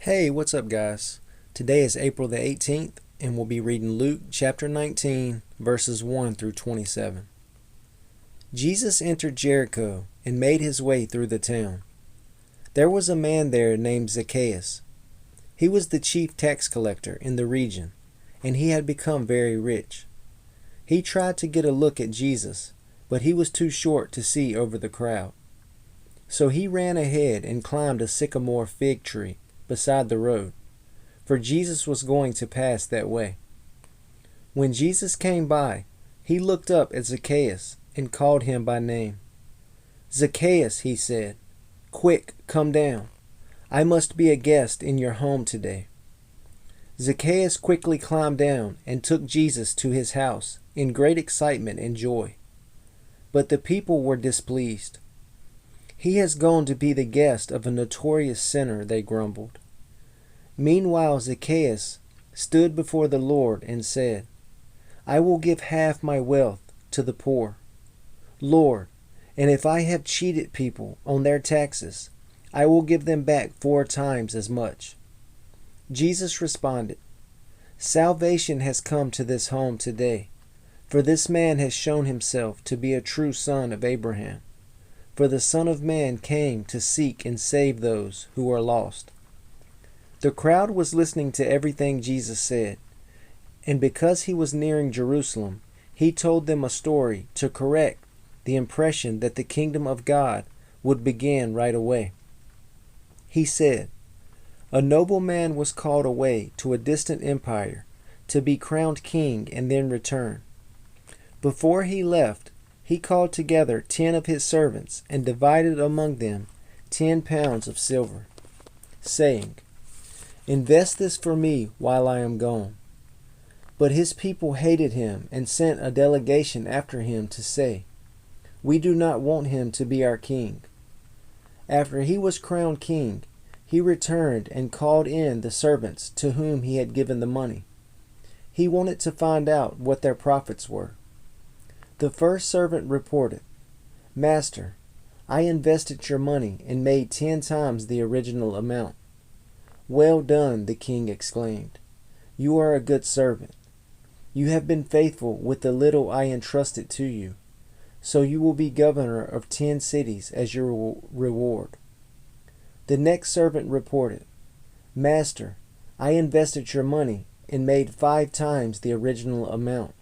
Hey, what's up, guys? Today is April the 18th, and we'll be reading Luke chapter 19, verses 1 through 27. Jesus entered Jericho and made his way through the town. There was a man there named Zacchaeus. He was the chief tax collector in the region, and he had become very rich. He tried to get a look at Jesus, but he was too short to see over the crowd. So he ran ahead and climbed a sycamore fig tree beside the road, for Jesus was going to pass that way. When Jesus came by, he looked up at Zacchaeus and called him by name. "Zacchaeus," he said, "quick, come down. I must be a guest in your home today." Zacchaeus quickly climbed down and took Jesus to his house in great excitement and joy. But the people were displeased. "He has gone to be the guest of a notorious sinner," they grumbled. Meanwhile, Zacchaeus stood before the Lord and said, "I will give half my wealth to the poor. Lord, and if I have cheated people on their taxes, I will give them back 4 times as much." Jesus responded, "Salvation has come to this home today, for this man has shown himself to be a true son of Abraham. For the Son of Man came to seek and save those who are lost." The crowd was listening to everything Jesus said, and because he was nearing Jerusalem, he told them a story to correct the impression that the kingdom of God would begin right away. He said, "A nobleman was called away to a distant empire to be crowned king and then return. Before he left, he called together 10 of his servants and divided among them 10 pounds of silver, saying, 'Invest this for me while I am gone.' But his people hated him and sent a delegation after him to say, 'We do not want him to be our king.' After he was crowned king, he returned and called in the servants to whom he had given the money. He wanted to find out what their profits were. The first servant reported, 'Master, I invested your money and made 10 times the original amount.' 'Well done,' the king exclaimed. 'You are a good servant. You have been faithful with the little I entrusted to you, so you will be governor of 10 cities as your reward.' The next servant reported, 'Master, I invested your money and made 5 times the original amount.'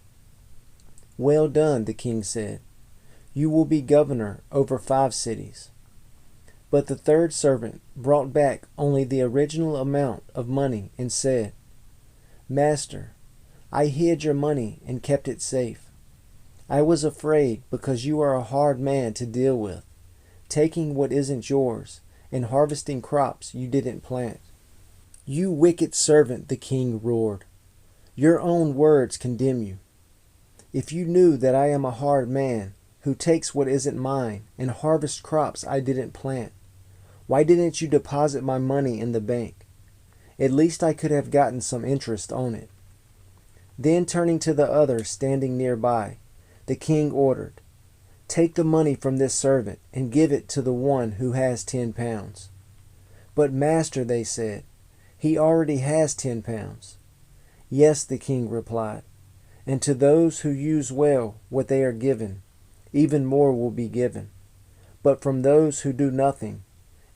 'Well done,' the king said. 'You will be governor over 5 cities.' But the third servant brought back only the original amount of money and said, 'Master, I hid your money and kept it safe. I was afraid because you are a hard man to deal with, taking what isn't yours and harvesting crops you didn't plant.' 'You wicked servant,' the king roared. 'Your own words condemn you. If you knew that I am a hard man who takes what isn't mine and harvests crops I didn't plant, why didn't you deposit my money in the bank? At least I could have gotten some interest on it.' Then turning to the others standing nearby, the king ordered, 'Take the money from this servant and give it to the one who has 10 pounds. "But master,' they said, 'he already has 10 pounds. "'Yes,' the king replied, 'and to those who use well what they are given, even more will be given. But from those who do nothing,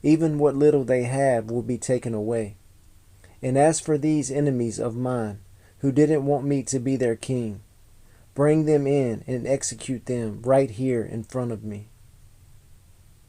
even what little they have will be taken away. And as for these enemies of mine, who didn't want me to be their king, bring them in and execute them right here in front of me.'